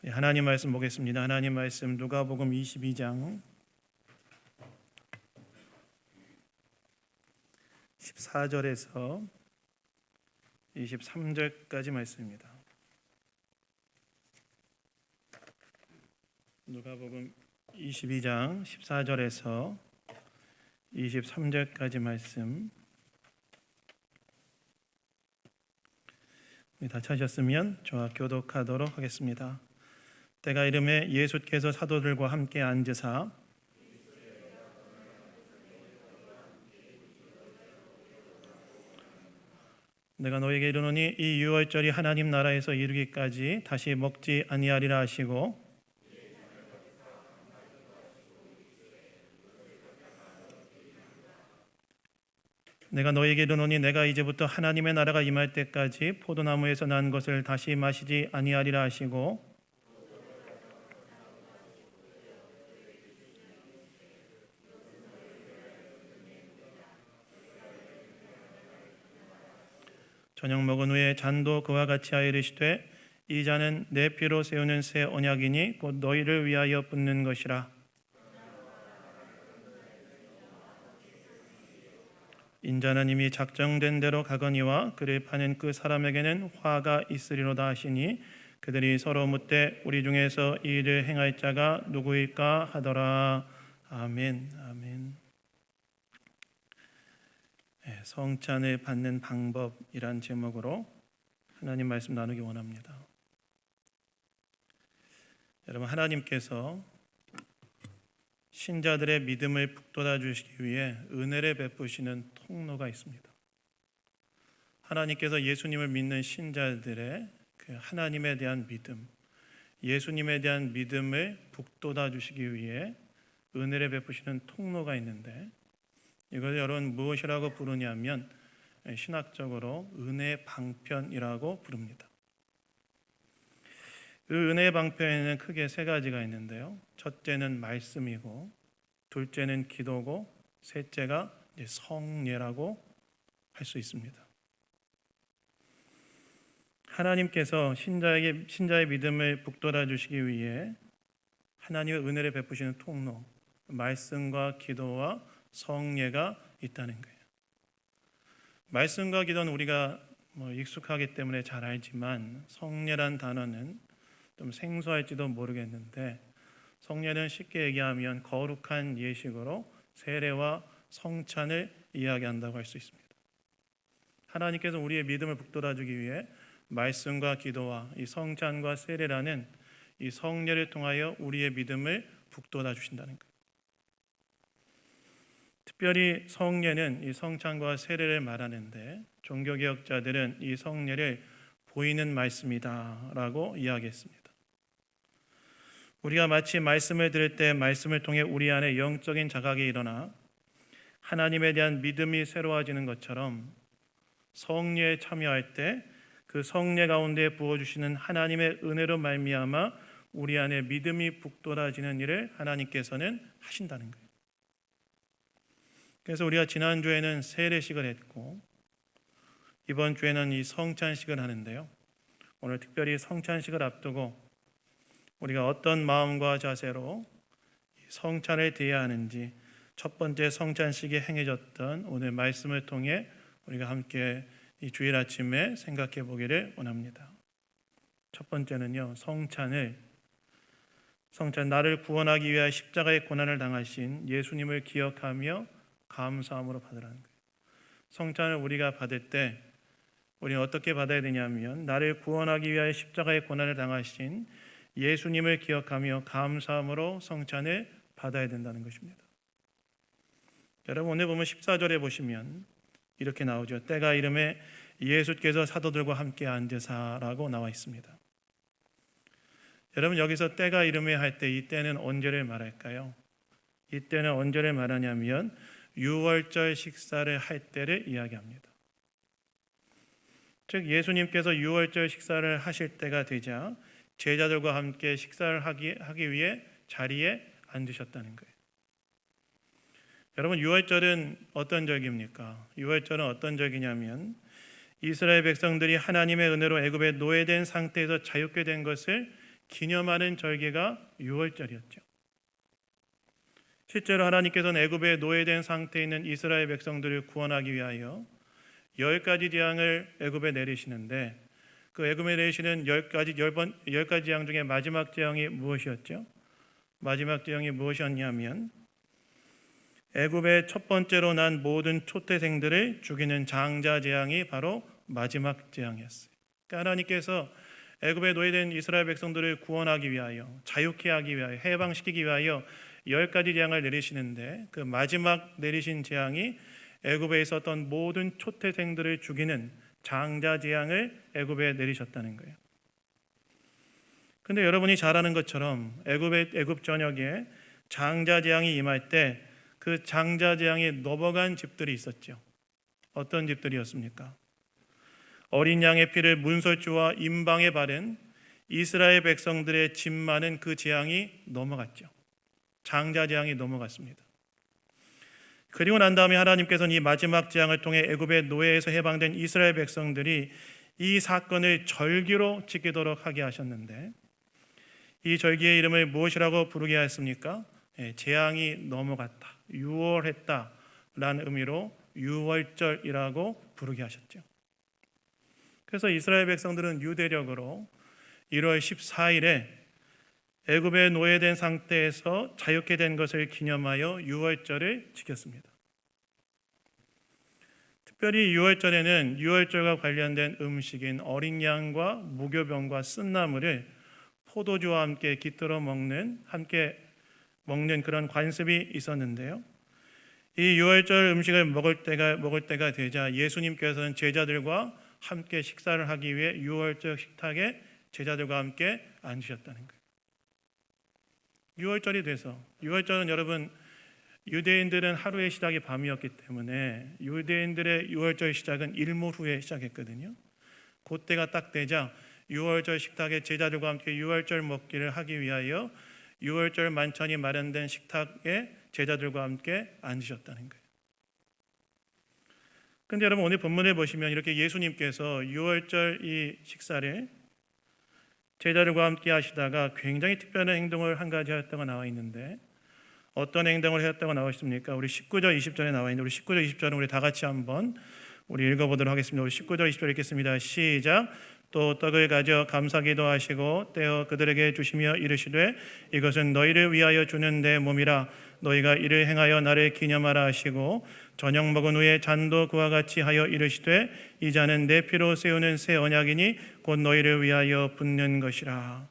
하나님 말씀 보겠습니다. 하나님 말씀 누가복음 22장 14절에서 23절까지 말씀입니다. 누가복음 22장 14절에서 23절까지 말씀 다 찾으셨으면 저와 교독하도록 하겠습니다. 때가 이름에 예수께서 사도들과 함께 앉으사 내가 너에게 이르노니 이 유월절이 하나님 나라에서 이르기까지 다시 먹지 아니하리라 하시고 내가 너에게 이르노니 내가 이제부터 하나님의 나라가 임할 때까지 포도나무에서 난 것을 다시 마시지 아니하리라 하시고 저녁 먹은 후에 잔도 그와 같이 하여 이르시되 이 잔은 내 피로 세우는 새 언약이니 곧 너희를 위하여 붓는 것이라. 인자는 이미 작정된 대로 가거니와 그를 파는 그 사람에게는 화가 있으리로다 하시니 그들이 서로 묻되 우리 중에서 이 일을 행할 자가 누구일까 하더라. 아멘. 아멘. 성찬을 받는 방법이란 제목으로 하나님 말씀 나누기 원합니다. 여러분, 하나님께서 신자들의 믿음을 북돋아 주시기 위해 은혜를 베푸시는 통로가 있습니다. 하나님께서 예수님을 믿는 신자들의 그 하나님에 대한 믿음, 예수님에 대한 믿음을 북돋아 주시기 위해 은혜를 베푸시는 통로가 있는데 이것을 여러분 무엇이라고 부르냐면 신학적으로 은혜 방편이라고 부릅니다. 그 은혜 방편에는 크게 세 가지가 있는데요. 첫째는 말씀이고, 둘째는 기도고, 셋째가 성례라고 할 수 있습니다. 하나님께서 신자의 믿음을 북돋아 주시기 위해 하나님의 은혜를 베푸시는 통로, 말씀과 기도와 성례가 있다는 거예요. 말씀과 기도는 우리가 익숙하기 때문에 잘 알지만 성례란 단어는 좀 생소할지도 모르겠는데 성례는 쉽게 얘기하면 거룩한 예식으로 세례와 성찬을 이야기한다고 할 수 있습니다. 하나님께서 우리의 믿음을 북돋아주기 위해 말씀과 기도와 이 성찬과 세례라는 이 성례를 통하여 우리의 믿음을 북돋아 주신다는 거예요. 특별히 성례는 이 성찬과 세례를 말하는데 종교개혁자들은 이 성례를 보이는 말씀이다라고 이야기했습니다. 우리가 마치 말씀을 들을 때 말씀을 통해 우리 안에 영적인 자각이 일어나 하나님에 대한 믿음이 새로워지는 것처럼 성례에 참여할 때 그 성례 가운데 부어주시는 하나님의 은혜로 말미암아 우리 안에 믿음이 북돋아지는 일을 하나님께서는 하신다는 거예요. 그래서 우리가 지난주에는 세례식을 했고 이번 주에는 이 성찬식을 하는데요. 오늘 특별히 성찬식을 앞두고 우리가 어떤 마음과 자세로 성찬을 대해야 하는지 첫 번째 성찬식이 행해졌던 오늘 말씀을 통해 우리가 함께 이 주일 아침에 생각해 보기를 원합니다. 첫 번째는요, 성찬 나를 구원하기 위하여 십자가의 고난을 당하신 예수님을 기억하며 감사함으로 받으라는 거예요. 성찬을 우리가 받을 때 우리는 어떻게 받아야 되냐면 나를 구원하기 위하여 십자가의 고난을 당하신 예수님을 기억하며 감사함으로 성찬을 받아야 된다는 것입니다. 여러분, 오늘 보면 14절에 보시면 이렇게 나오죠. 때가 이름에 예수께서 사도들과 함께 앉으사라고 나와 있습니다. 여러분, 여기서 때가 이름에 할 때 이 때는 언제를 말할까요? 이 때는 언제를 말하냐면 유월절 식사를 할 때를 이야기합니다. 즉 예수님께서 유월절 식사를 하실 때가 되자 제자들과 함께 식사를 하기 위해 자리에 앉으셨다는 거예요. 여러분, 유월절은 어떤 절기입니까? 유월절은 어떤 절기냐면 이스라엘 백성들이 하나님의 은혜로 애굽에 노예된 상태에서 자유케 된 것을 기념하는 절기가 유월절이었죠. 실제로 하나님께서는 애굽에 노예된 상태에 있는 이스라엘 백성들을 구원하기 위하여 10가지 재앙을 애굽에 내리시는데, 그 애굽에 내리시는 10가지 재앙 중에 마지막 재앙이 무엇이었죠? 마지막 재앙이 무엇이었냐면 애굽의 첫 번째로 난 모든 초태생들을 죽이는 장자 재앙이 바로 마지막 재앙이었어요. 그러니까 하나님께서 애굽에 노예된 이스라엘 백성들을 구원하기 위하여, 자유케 하기 위하여, 해방시키기 위하여 10가지 재앙을 내리시는데, 그 마지막 내리신 재앙이 애굽에 있었던 모든 초태생들을 죽이는 장자 재앙을 애굽에 내리셨다는 거예요. 근데 여러분이 잘 아는 것처럼 애굽 전역에 장자 재앙이 임할 때 그 장자 재앙에 넘어간 집들이 있었죠. 어떤 집들이었습니까? 어린 양의 피를 문설주와 임방에 바른 이스라엘 백성들의 집 많은 그 재앙이 넘어갔죠. 장자 재앙이 넘어갔습니다. 그리고 난 다음에 하나님께서는 이 마지막 재앙을 통해 애굽의 노예에서 해방된 이스라엘 백성들이 이 사건을 절기로 지키도록 하게 하셨는데, 이 절기의 이름을 무엇이라고 부르게 하였습니까? 재앙이 넘어갔다, 유월했다라는 의미로 유월절이라고 부르게 하셨죠. 그래서 이스라엘 백성들은 유대력으로 1월 14일에 애굽에 노예된 상태에서 자유케 된 것을 기념하여 유월절을 지켰습니다. 특별히 유월절에는 유월절과 관련된 음식인 어린 양과 무교병과 쓴나물을 포도주와 함께 깃들어 함께 먹는 그런 관습이 있었는데요. 이 유월절 음식을 먹을 때가 되자 예수님께서는 제자들과 함께 식사를 하기 위해 유월절 식탁에 제자들과 함께 앉으셨다는 거예요. 유월절이 돼서, 유월절은 여러분, 유대인들은 하루의 시작이 밤이었기 때문에 유대인들의 유월절 시작은 일몰 후에 시작했거든요. 그때가 딱 되자 유월절 식탁에 제자들과 함께 유월절 먹기를 하기 위하여 유월절 만찬이 마련된 식탁에 제자들과 함께 앉으셨다는 거예요. 그런데 여러분, 오늘 본문을 보시면 이렇게 예수님께서 유월절 이 식사를 제자들과 함께 하시다가 굉장히 특별한 행동을 한 가지 하였다고 나와 있는데, 어떤 행동을 하였다고 나와 있습니까? 우리 19절 20절에 나와 있는데, 우리 19절 20절은 우리 다 같이 한번 우리 읽어보도록 하겠습니다. 우리 19절 20절 읽겠습니다. 시작. 또 떡을 가져 감사기도 하시고 떼어 그들에게 주시며 이르시되 이것은 너희를 위하여 주는 내 몸이라. 너희가 이를 행하여 나를 기념하라 하시고 저녁 먹은 후에 잔도 그와 같이 하여 이르시되 이 잔은 내 피로 세우는 새 언약이니 곧 너희를 위하여 붓는 것이라.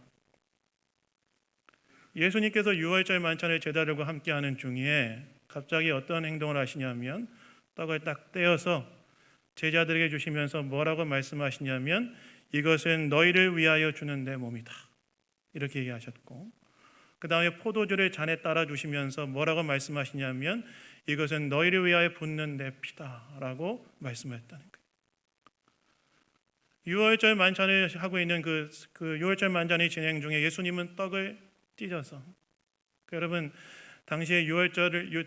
예수님께서 유월절 만찬을 제자들과 함께하는 중에 갑자기 어떤 행동을 하시냐면, 떡을 딱 떼어서 제자들에게 주시면서 뭐라고 말씀하시냐면 이것은 너희를 위하여 주는 내 몸이다, 이렇게 얘기하셨고, 그 다음에 포도주를 잔에 따라 주시면서 뭐라고 말씀하시냐면 이것은 너희를 위하여 붓는 내 피다라고 말씀하셨다는 거예요. 유월절 만찬을 하고 있는 그 유월절 만찬의 진행 중에 예수님은 떡을 찢어서, 여러분, 당시에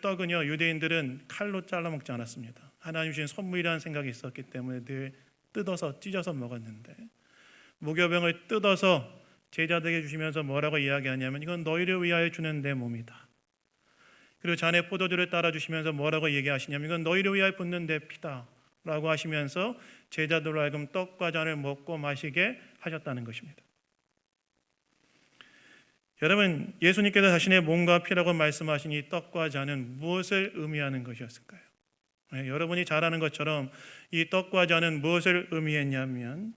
떡은요, 유대인들은 칼로 잘라 먹지 않았습니다. 하나님 주신 선물이라는 생각이 있었기 때문에 늘 뜯어서 찢어서 먹었는데, 무교병을 뜯어서 제자들에게 주시면서 뭐라고 이야기하냐면 이건 너희를 위하여 주는 내 몸이다. 그리고 잔에 포도주를 따라 주시면서 뭐라고 얘기하시냐면 이건 너희를 위하여 붓는 내 피다 라고 하시면서 제자들로 하여금 떡과 잔을 먹고 마시게 하셨다는 것입니다. 여러분, 예수님께서 자신의 몸과 피라고 말씀하신 이 떡과 잔은 무엇을 의미하는 것이었을까요? 여러분이 잘 아는 것처럼 이 떡과 잔은 무엇을 의미했냐면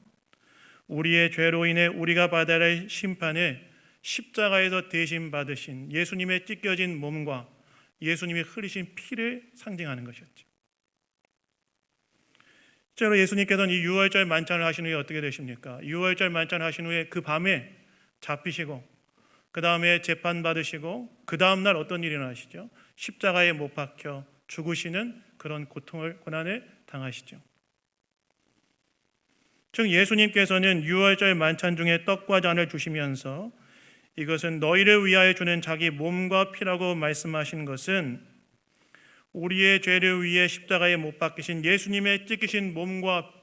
우리의 죄로 인해 우리가 받아야 할 심판을 십자가에서 대신 받으신 예수님의 찢겨진 몸과 예수님이 흘리신 피를 상징하는 것이었죠. 실제로 예수님께서는 이 유월절 만찬을 하신 후에 어떻게 되십니까? 유월절 만찬을 하신 후에 그 밤에 잡히시고 그 다음에 재판받으시고 그 다음날 어떤 일이 일어나시죠? 십자가에 못 박혀 죽으시는 그런 고난을 당하시죠. 즉 예수님께서는 유월절 만찬 중에 떡과 잔을 주시면서 이것은 너희를 위하여 주는 자기 몸과 피라고 말씀하신 것은 우리의 죄를 위해 십자가에 못 박히신 예수님의 찢기신 몸과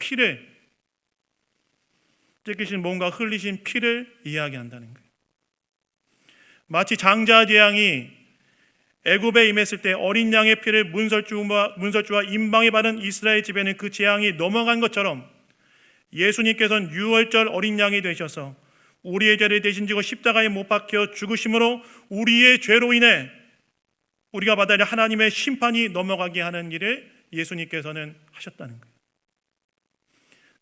흘리신 피를 이야기한다는 거예요. 마치 장자 재앙이 애굽에 임했을 때 어린 양의 피를 문설주와 임방에 바른 이스라엘 집에는 그 재앙이 넘어간 것처럼 예수님께서는 유월절 어린 양이 되셔서 우리의 죄를 대신 지고 십자가에 못 박혀 죽으심으로 우리의 죄로 인해 우리가 받아야 할 하나님의 심판이 넘어가게 하는 일을 예수님께서는 하셨다는 거예요.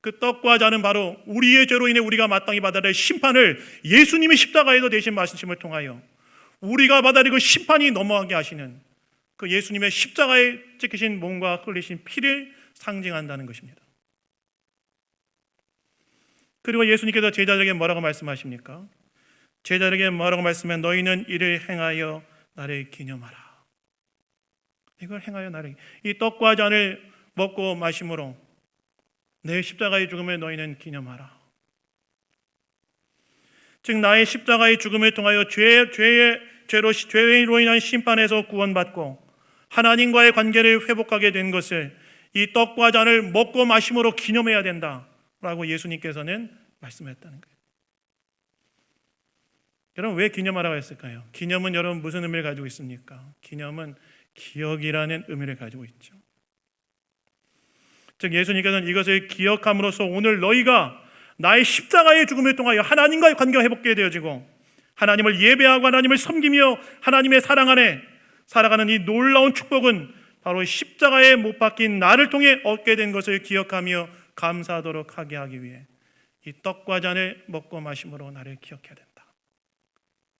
그 떡과 잔은 바로 우리의 죄로 인해 우리가 마땅히 받아야 할 심판을 예수님이 십자가에서 대신 마시심을 통하여 우리가 받아야 할 그 심판이 넘어가게 하시는 그 예수님의 십자가에 찍히신 몸과 흘리신 피를 상징한다는 것입니다. 그리고 예수님께서 제자들에게 뭐라고 말씀하십니까? 제자들에게 뭐라고 말씀해? 너희는 이를 행하여 나를 기념하라. 이걸 행하여 나를, 이 떡과 잔을 먹고 마심으로 내 십자가의 죽음을 너희는 기념하라. 즉 나의 십자가의 죽음을 통하여 죄로 인한 심판에서 구원받고 하나님과의 관계를 회복하게 된 것을 이 떡과 잔을 먹고 마심으로 기념해야 된다라고 예수님께서는 말씀했다는 거예요. 여러분 왜 기념하라고 했을까요? 기념은 여러분 무슨 의미를 가지고 있습니까? 기념은 기억이라는 의미를 가지고 있죠. 즉 예수님께서는 이것을 기억함으로써 오늘 너희가 나의 십자가의 죽음을 통하여 하나님과의 관계가 회복되게 되어지고 하나님을 예배하고 하나님을 섬기며 하나님의 사랑 안에 살아가는 이 놀라운 축복은 바로 십자가에 못 박힌 나를 통해 얻게 된 것을 기억하며 감사하도록 하게 하기 위해 이 떡과 잔을 먹고 마심으로 나를 기억해야 된다.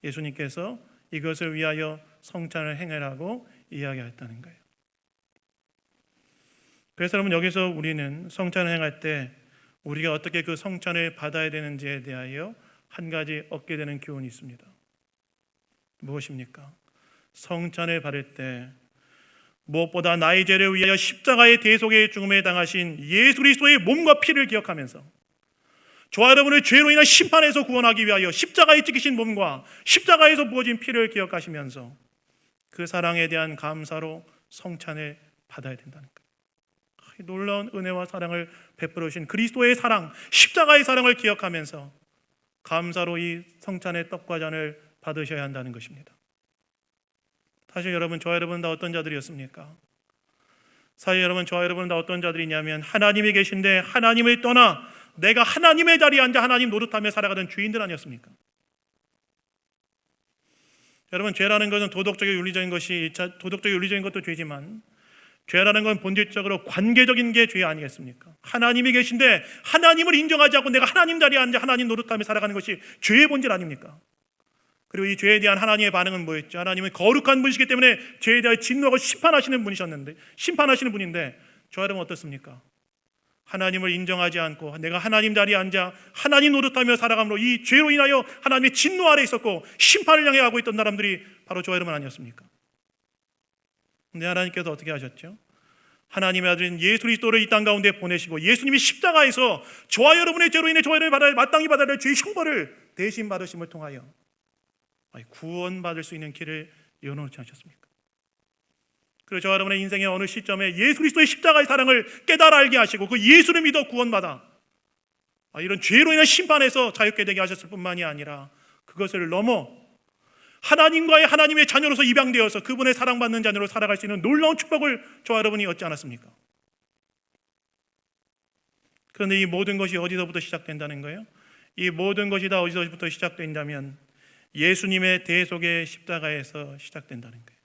예수님께서 이것을 위하여 성찬을 행하라고 이야기했다는 거예요. 그래서 여러분 여기서 우리는 성찬을 행할 때 우리가 어떻게 그 성찬을 받아야 되는지에 대하여 한 가지 얻게 되는 교훈이 있습니다. 무엇입니까? 성찬을 받을 때 무엇보다 나의 죄를 위하여 십자가의 대속의 죽음에 당하신 예수 그리스도의 몸과 피를 기억하면서 저와 여러분을 죄로 인한 심판에서 구원하기 위하여 십자가에 찍히신 몸과 십자가에서 부어진 피를 기억하시면서 그 사랑에 대한 감사로 성찬을 받아야 된다는 거예요. 놀라운 은혜와 사랑을 베풀어 주신 그리스도의 사랑, 십자가의 사랑을 기억하면서 감사로 이 성찬의 떡과 잔을 받으셔야 한다는 것입니다. 사실 여러분, 저와 여러분은 다 어떤 자들이었습니까? 사실 여러분, 저와 여러분은 다 어떤 자들이냐면 하나님이 계신데 하나님을 떠나 내가 하나님의 자리에 앉아 하나님 노릇하며 살아가던 주인들 아니었습니까? 여러분, 죄라는 것은 도덕적이고 윤리적인 것도 죄지만 죄라는 건 본질적으로 관계적인 게 죄 아니겠습니까? 하나님이 계신데 하나님을 인정하지 않고 내가 하나님 자리에 앉아 하나님 노릇하며 살아가는 것이 죄의 본질 아닙니까? 그리고 이 죄에 대한 하나님의 반응은 뭐였죠? 하나님은 거룩한 분이시기 때문에 죄에 대하여 진노하고 심판하시는 분인데 저 여러분 어떻습니까? 하나님을 인정하지 않고 내가 하나님 자리에 앉아 하나님 노릇하며 살아감으로 이 죄로 인하여 하나님의 진노 아래 있었고 심판을 향해 가고 있던 사람들이 바로 저 여러분 아니었습니까? 근데 하나님께서 어떻게 하셨죠? 하나님의 아들인 예수 그리스도를 이 땅 가운데 보내시고 예수님이 십자가에서 저와 여러분의 죄로 인해 저와 여러분이 마땅히 받아야 할 죄의 형벌을 대신 받으심을 통하여 구원받을 수 있는 길을 열어놓지 않으셨습니까? 그리고 저와 여러분의 인생의 어느 시점에 예수 그리스도의 십자가의 사랑을 깨달아 알게 하시고 그 예수를 믿어 구원받아 이런 죄로 인한 심판에서 자유케 되게 하셨을 뿐만이 아니라 그것을 넘어 하나님의 자녀로서 입양되어서 그분의 사랑받는 자녀로 살아갈 수 있는 놀라운 축복을 저와 여러분이 얻지 않았습니까? 그런데 이 모든 것이 어디서부터 시작된다는 거예요? 이 모든 것이 다 어디서부터 시작된다면 예수님의 대속의 십자가에서 시작된다는 거예요.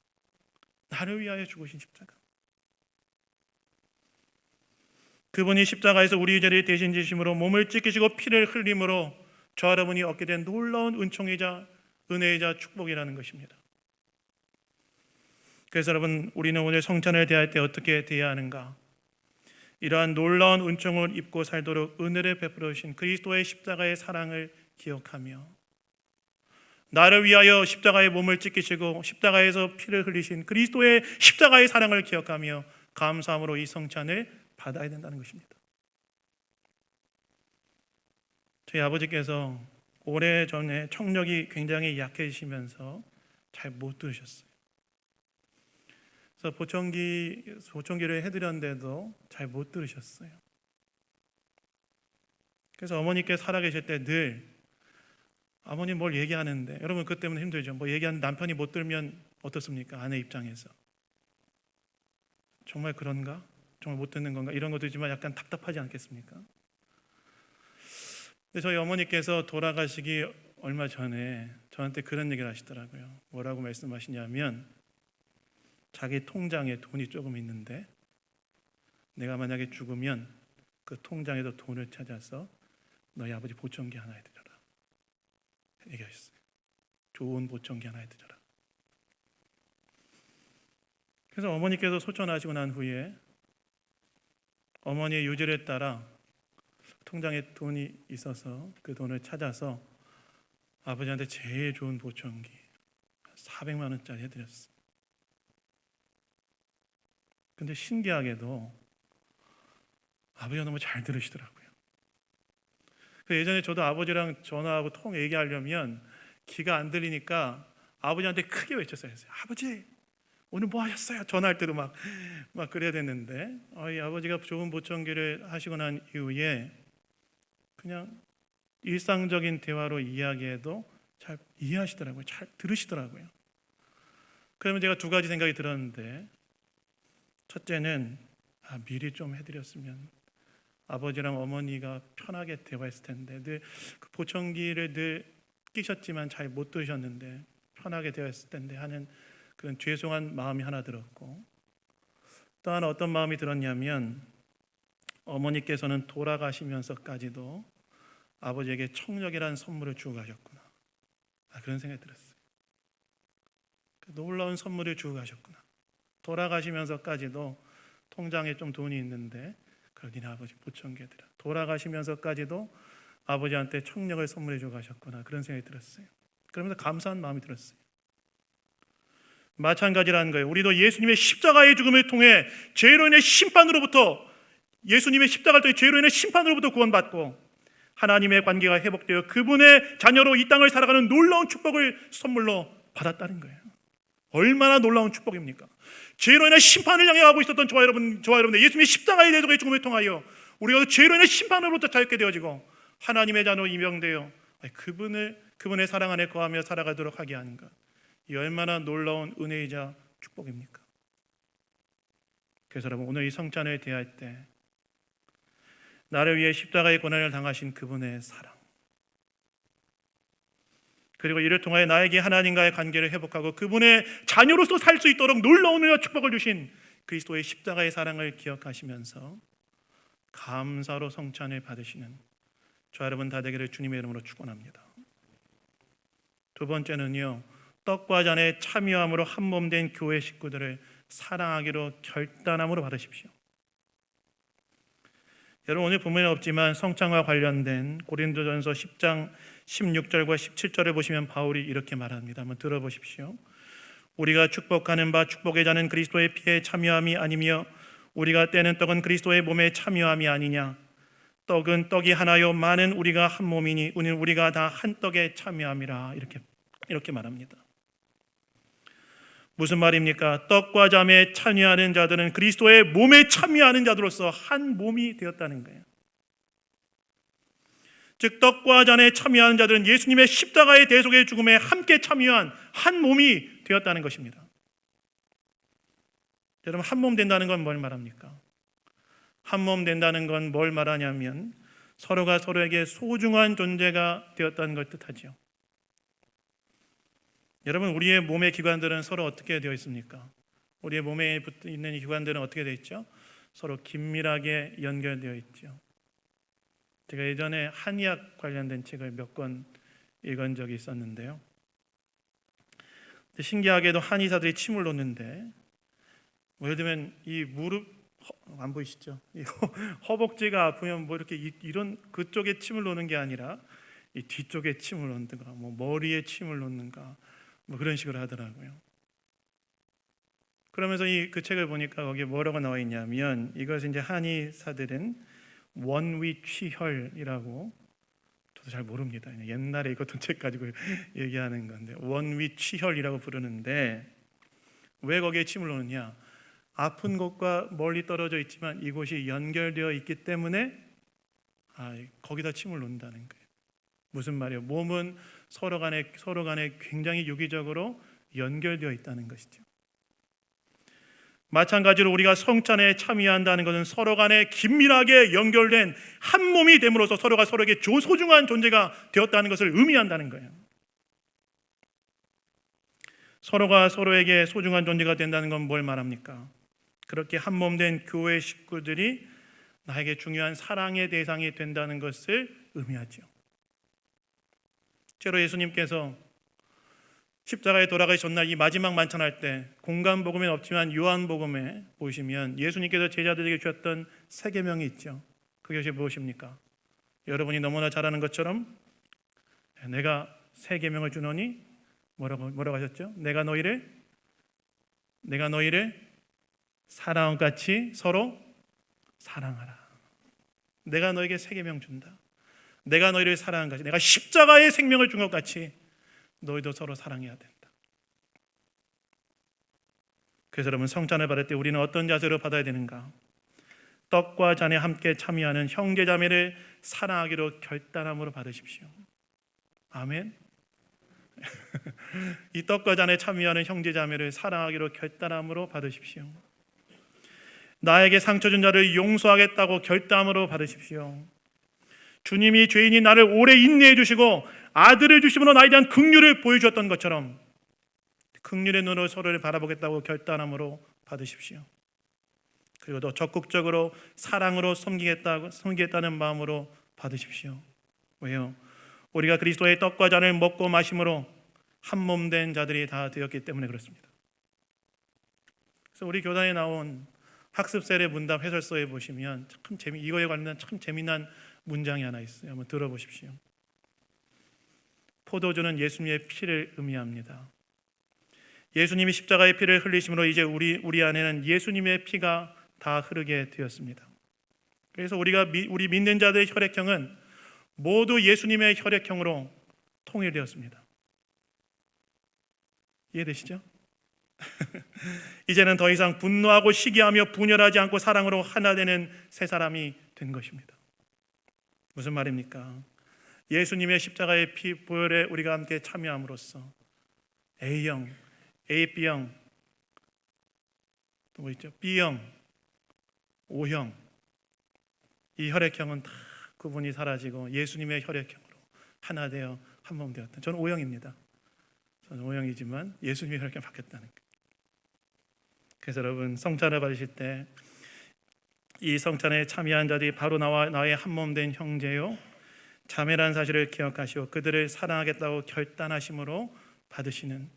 나를 위하여 죽으신 십자가. 그분이 십자가에서 우리 죄를 대신 지심으로 몸을 찢기시고 피를 흘림으로 저와 여러분이 얻게 된 놀라운 은총이자 은혜이자 축복이라는 것입니다. 그래서 여러분, 우리는 오늘 성찬을 대할 때 어떻게 대해야 하는가? 이러한 놀라운 은총을 입고 살도록 은혜를 베풀어 주신 그리스도의 십자가의 사랑을 기억하며 나를 위하여 십자가의 몸을 찢기시고 십자가에서 피를 흘리신 그리스도의 십자가의 사랑을 기억하며 감사함으로 이 성찬을 받아야 된다는 것입니다. 저희 아버지께서 오래전에 청력이 굉장히 약해지시면서 잘 못 들으셨어요. 그래서 보청기를 해드렸는데도 잘 못 들으셨어요. 그래서 어머니께 살아계실 때 늘 아버님 뭘 얘기하는데, 여러분 그것 때문에 힘들죠. 뭐 얘기하는 남편이 못 들면 어떻습니까? 아내 입장에서 정말 그런가? 정말 못 듣는 건가? 이런 것도 있지만 약간 답답하지 않겠습니까? 근데 저희 어머니께서 돌아가시기 얼마 전에 저한테 그런 얘기를 하시더라고요. 뭐라고 말씀하시냐면, 자기 통장에 돈이 조금 있는데 내가 만약에 죽으면 그 통장에서 돈을 찾아서 너희 아버지 보청기 하나 해드려라 얘기하셨어요. 좋은 보청기 하나 해드려라. 그래서 어머니께서 소천하시고 난 후에 어머니의 유지를 따라 통장에 돈이 있어서 그 돈을 찾아서 아버지한테 제일 좋은 보청기 400만 원짜리 해드렸어요. 근데 신기하게도 아버지가 너무 잘 들으시더라고요. 예전에 저도 아버지랑 전화하고 얘기하려면 귀가 안 들리니까 아버지한테 크게 외쳤어요. 아버지 오늘 뭐 하셨어요? 전화할 때도 막 그래야 됐는데, 이 아버지가 좋은 보청기를 하시고 난 이후에 그냥 일상적인 대화로 이야기해도 잘 이해하시더라고요. 잘 들으시더라고요. 그러면 제가 두 가지 생각이 들었는데, 첫째는 미리 좀 해드렸으면 아버지랑 어머니가 편하게 대화했을 텐데, 늘 그 보청기를 늘 끼셨지만 잘 못 들으셨는데 편하게 대화했을 텐데 하는 그런 죄송한 마음이 하나 들었고, 또 하나 어떤 마음이 들었냐면, 어머니께서는 돌아가시면서까지도 아버지에게 청력이라는 선물을 주고 가셨구나, 그런 생각이 들었어요. 놀라운 선물을 주고 가셨구나. 돌아가시면서까지도 통장에 좀 돈이 있는데 그걸 니네 아버지 보청기에 들어. 돌아가시면서까지도 아버지한테 청력을 선물해 주고 가셨구나, 그런 생각이 들었어요. 그러면서 감사한 마음이 들었어요. 마찬가지라는 거예요. 우리도 예수님의 십자가의 죽음을 통해 죄로 인해 심판으로부터, 예수님의 십자가를 통해 죄로 인해 심판으로부터 구원받고 하나님의 관계가 회복되어 그분의 자녀로 이 땅을 살아가는 놀라운 축복을 선물로 받았다는 거예요. 얼마나 놀라운 축복입니까? 죄로 인해 심판을 향해 가고 있었던 저와 여러분들, 예수님의 십자가의 대속의 죽음을 통하여 우리가 죄로 인해 심판으로부터 자유케 되어지고 하나님의 자녀로 임명되어 그분의 사랑 안에 거하며 살아가도록 하게 하는 것, 이 얼마나 놀라운 은혜이자 축복입니까? 그래서 여러분, 오늘 이 성찬을 대할 때 나를 위해 십자가의 고난을 당하신 그분의 사랑, 그리고 이를 통하여 나에게 하나님과의 관계를 회복하고 그분의 자녀로서 살 수 있도록 놀라운 은혜와 축복을 주신 그리스도의 십자가의 사랑을 기억하시면서 감사로 성찬을 받으시는 저 여러분 다 되기를 주님의 이름으로 축원합니다. 두 번째는요, 떡과 잔에 참여함으로 한몸된 교회 식구들을 사랑하기로 결단함으로 받으십시오. 여러분, 오늘 본문에 없지만 성찬과 관련된 고린도전서 10장 16절과 17절을 보시면 바울이 이렇게 말합니다. 한번 들어보십시오. 우리가 축복하는 바 축복의 잔은 그리스도의 피에 참여함이 아니며 우리가 떼는 떡은 그리스도의 몸에 참여함이 아니냐. 떡은 떡이 하나요 많은 우리가 한 몸이니 우리가 다 한 떡에 참여함이라. 이렇게 말합니다. 무슨 말입니까? 떡과 잠에 참여하는 자들은 그리스도의 몸에 참여하는 자들로서 한 몸이 되었다는 거예요. 즉 떡과 잔에 참여하는 자들은 예수님의 십자가의 대속의 죽음에 함께 참여한 한 몸이 되었다는 것입니다. 여러분, 한 몸 된다는 건 뭘 말합니까? 한 몸 된다는 건 뭘 말하냐면 서로가 서로에게 소중한 존재가 되었다는 걸 뜻하죠. 여러분, 우리의 몸의 기관들은 서로 어떻게 되어 있습니까? 우리의 몸에 붙어 있는 이 기관들은 어떻게 되어 있죠? 서로 긴밀하게 연결되어 있죠. 제가 예전에 한의학 관련된 책을 몇 권 읽은 적이 있었는데요. 신기하게도 한의사들이 침을 놓는데, 예를 들면 이 무릎 안 보이시죠? 이 허벅지가 아프면 뭐 이렇게 이런 그쪽에 침을 놓는 게 아니라 이 뒤쪽에 침을 놓는가, 뭐 머리에 침을 놓는가, 뭐 그런 식으로 하더라고요. 그러면서 그 책을 보니까 거기에 뭐라고 나와 있냐면, 이것을 이제 한의사들은 원위치혈이라고, 저도 잘 모릅니다. 옛날에 읽었던 책 가지고 얘기하는 건데, 원위치혈이라고 부르는데, 왜 거기에 침을 놓느냐? 아픈 곳과 멀리 떨어져 있지만 이곳이 연결되어 있기 때문에 거기다 침을 놓는다는 거예요. 무슨 말이에요? 몸은 서로 간에 굉장히 유기적으로 연결되어 있다는 것이죠. 마찬가지로 우리가 성찬에 참여한다는 것은 서로 간에 긴밀하게 연결된 한 몸이 됨으로써 서로가 서로에게 소중한 존재가 되었다는 것을 의미한다는 거예요. 서로가 서로에게 소중한 존재가 된다는 건 뭘 말합니까? 그렇게 한 몸 된 교회 식구들이 나에게 중요한 사랑의 대상이 된다는 것을 의미하죠. 실제로 예수님께서 십자가에 돌아가신 전날 이 마지막 만찬할 때 공간복음에는 없지만 요한복음에 보시면 예수님께서 제자들에게 주셨던 세 계명이 있죠. 그것이 무엇입니까? 여러분이 너무나 잘 아는 것처럼 내가 세 계명을 주노니 뭐라고 하셨죠? 내가 너희를 사랑과 같이 서로 사랑하라. 내가 너에게 세 계명 준다. 내가 너희를 사랑한 같이, 내가 십자가의 생명을 준 것 같이 너희도 서로 사랑해야 된다. 그래서 여러분, 성찬을 받을 때 우리는 어떤 자세로 받아야 되는가? 떡과 잔에 함께 참여하는 형제자매를 사랑하기로 결단함으로 받으십시오. 아멘. 이 떡과 잔에 참여하는 형제자매를 사랑하기로 결단함으로 받으십시오. 나에게 상처 준 자를 용서하겠다고 결단함으로 받으십시오. 주님이 죄인이 나를 오래 인내해 주시고 아들을 주심으로 나에 대한 긍휼을 보여주었던 것처럼 긍휼의 눈으로 서로를 바라보겠다고 결단함으로 받으십시오. 그리고 더 적극적으로 사랑으로 섬기겠다는 마음으로 받으십시오. 왜요? 우리가 그리스도의 떡과 잔을 먹고 마심으로 한 몸 된 자들이 다 되었기 때문에 그렇습니다. 그래서 우리 교단에 나온 학습 세례 문답 해설서에 보시면 이거에 관련된 참 재미난 문장이 하나 있어요. 한번 들어보십시오. 포도주는 예수님의 피를 의미합니다. 예수님이 십자가의 피를 흘리심으로 이제 우리 안에는 예수님의 피가 다 흐르게 되었습니다. 그래서 우리 믿는 자들의 혈액형은 모두 예수님의 혈액형으로 통일되었습니다. 이해되시죠? 이제는 더 이상 분노하고 시기하며 분열하지 않고 사랑으로 하나 되는 새 사람이 된 것입니다. 무슨 말입니까? 예수님의 십자가의 피 보혈에 우리가 함께 참여함으로써 A형, AB형, 또 뭐 있죠? B형, O형, 이 혈액형은 다 구분이 사라지고 예수님의 혈액형으로 하나 되어 한 몸 되었다. 저는 O형입니다. 저는 O형이지만 예수님의 혈액형 바뀌었다는 거예요. 그래서 여러분, 성찬을 받으실 때 이 성찬에 참여한 자들이 바로 나의 한 몸 된 형제요 자매라는 사실을 기억하시고 그들을 사랑하겠다고 결단하심으로 받으시는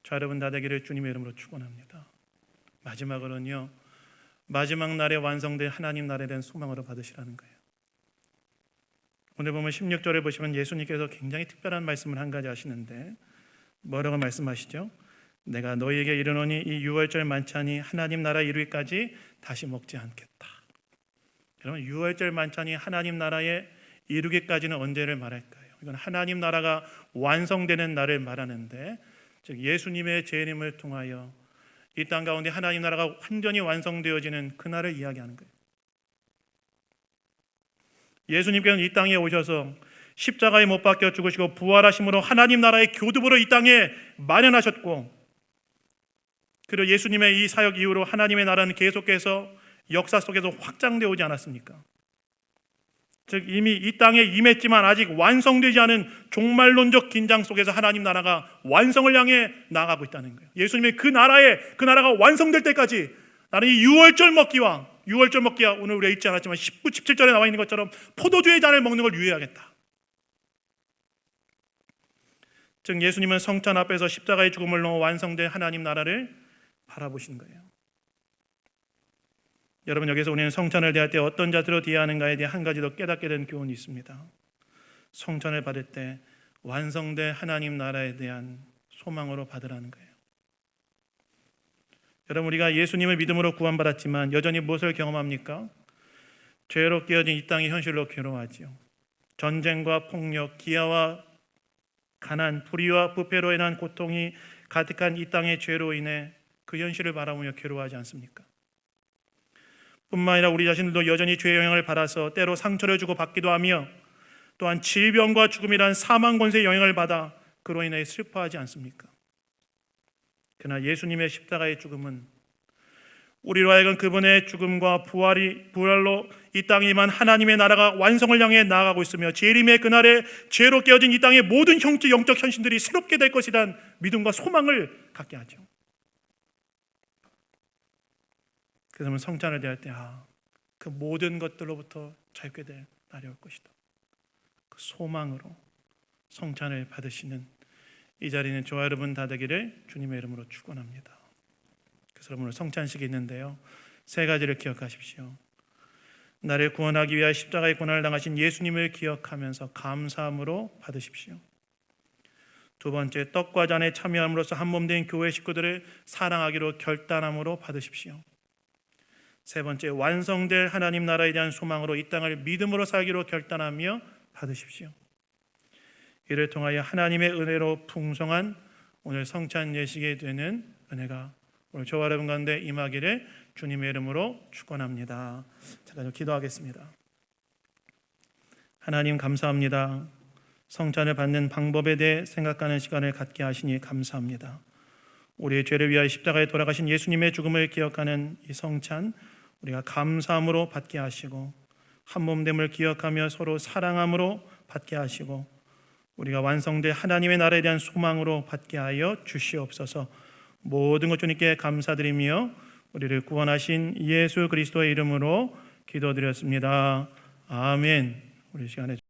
저 여러분 다 되기를 주님의 이름으로 축원합니다. 마지막으로는요, 마지막 날에 완성된 하나님 나라에 대한 소망으로 받으시라는 거예요. 오늘 보면 16절에 보시면 예수님께서 굉장히 특별한 말씀을 한 가지 하시는데 뭐라고 말씀하시죠? 내가 너희에게 이르노니 이 유월절 만찬이 하나님 나라 이루기까지 다시 먹지 않겠다. 여러분, 유월절 만찬이 하나님 나라에 이루기까지는 언제를 말할까요? 이건 하나님 나라가 완성되는 날을 말하는데, 즉 예수님의 재림을 통하여 이 땅 가운데 하나님 나라가 완전히 완성되어지는 그날을 이야기하는 거예요. 예수님께서는 이 땅에 오셔서 십자가에 못 박혀 죽으시고 부활하심으로 하나님 나라의 교두보로 이 땅에 만연하셨고, 그리고 예수님의 이 사역 이후로 하나님의 나라는 계속해서 역사 속에서 확장되어 오지 않았습니까? 즉 이미 이 땅에 임했지만 아직 완성되지 않은 종말론적 긴장 속에서 하나님 나라가 완성을 향해 나아가고 있다는 거예요. 예수님의 그 나라가 완성될 때까지 나는 이 유월절 먹기와 오늘 우리가 읽지 않았지만 19, 17절에 나와 있는 것처럼 포도주의 잔을 먹는 걸 유예하겠다. 즉 예수님은 성찬 앞에서 십자가의 죽음을 넘어 완성된 하나님 나라를 바라보신 거예요. 여러분, 여기서 우리는 성찬을 대할 때 어떤 자세로 대해야 하는가에 대해 한 가지 더 깨닫게 된 교훈이 있습니다. 성찬을 받을 때 완성된 하나님 나라에 대한 소망으로 받으라는 거예요. 여러분, 우리가 예수님을 믿음으로 구원받았지만 여전히 무엇을 경험합니까? 죄로 깨어진 이 땅의 현실로 괴로워하지요. 전쟁과 폭력, 기아와 가난, 불의와 부패로 인한 고통이 가득한 이 땅의 죄로 인해 그 현실을 바라보며 괴로워하지 않습니까? 뿐만 아니라 우리 자신들도 여전히 죄의 영향을 받아서 때로 상처를 주고 받기도 하며 또한 질병과 죽음이란 사망 권세의 영향을 받아 그로 인해 슬퍼하지 않습니까? 그러나 예수님의 십자가의 죽음은 우리로 하여금 그분의 죽음과 부활로 이 땅에 임한 하나님의 나라가 완성을 향해 나아가고 있으며 재림의 그날에 죄로 깨어진 이 땅의 모든 영적 현실들이 새롭게 될 것이란 믿음과 소망을 갖게 하죠. 그러면 성찬을 대할 때 그 모든 것들로부터 자유케 될 날이 올 것이다. 그 소망으로 성찬을 받으시는 이 자리는 저와 여러분 다 되기를 주님의 이름으로 축원합니다. 그래서 오늘 성찬식이 있는데요, 세 가지를 기억하십시오. 나를 구원하기 위하여 십자가의 고난을 당하신 예수님을 기억하면서 감사함으로 받으십시오. 두 번째, 떡과 잔에 참여함으로써 한몸된 교회 식구들을 사랑하기로 결단함으로 받으십시오. 세 번째, 완성될 하나님 나라에 대한 소망으로 이 땅을 믿음으로 살기로 결단하며 받으십시오. 이를 통하여 하나님의 은혜로 풍성한 오늘 성찬 예식이 되는 은혜가 오늘 저와 여러분 가운데 임하기를 주님의 이름으로 축원합니다. 잠깐 좀 기도하겠습니다. 하나님 감사합니다. 성찬을 받는 방법에 대해 생각하는 시간을 갖게 하시니 감사합니다. 우리의 죄를 위하여 십자가에 돌아가신 예수님의 죽음을 기억하는 이 성찬, 우리가 감사함으로 받게 하시고 한몸됨을 기억하며 서로 사랑함으로 받게 하시고 우리가 완성될 하나님의 나라에 대한 소망으로 받게 하여 주시옵소서. 모든 것 주님께 감사드리며 우리를 구원하신 예수 그리스도의 이름으로 기도드렸습니다. 아멘. 우리 시간에